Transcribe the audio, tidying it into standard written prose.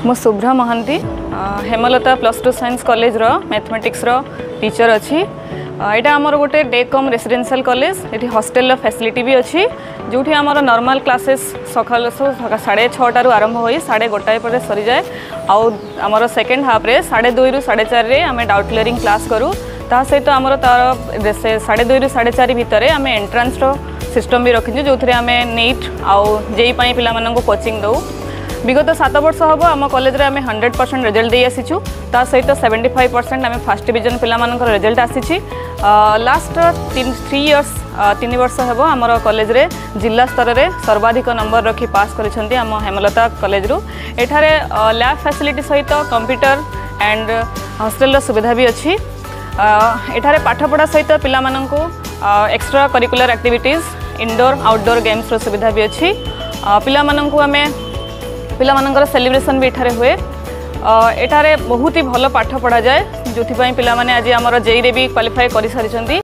मु Shubhra Mahanti Hemlata +2 science college रो mathematics रो teacher अच्छी। यहाँ आमर गोटे डे कम रेसिडेंशियल कॉलेज ये हॉस्टेल फैसिलिटी भी अच्छी जो आमर नॉर्मल क्लासेस सकाल 6:30 आरंभ हो 1:30 पर सरी जाए। आमर सेकेंड हाफ रे 2:30 ରୁ 4:30 आम डाउट क्लियरिंग क्लास करूँ। ता सहित आमर तार 2:30 ରୁ 4:30 भितर आम एंट्रांस रो सिस्टम भी रखी जो आम नीट आउ जेई पिला कोचिंग दौ। विगत 7 वर्ष हम आम कॉलेज रे 100% रिजल्ट दे आसीचु। ता सहित 75% आम फर्स्ट डिवीजन पिला रिजल्ट आसी। लास्ट 3 वर्ष हम आम कॉलेज रे जिला स्तर रे सर्वाधिक नंबर रखी पास करिसेंती आम हेमलता कॉलेज रु। एठारे लैब फैसिलिटी सहित कंप्यूटर एंड हॉस्टेल सुविधा भी अच्छी। एठारे पाठपढ़ा सहित पिला extra curricular activities indoor outdoor games रो सुविधा भी अच्छी। पिला सेलिब्रेशन भी एठारे हुए। एठारे बहुत ही भल पाठ पढ़ा जाए जो पिला आज आमर जेई रे भी क्वालिफाई कर सारी।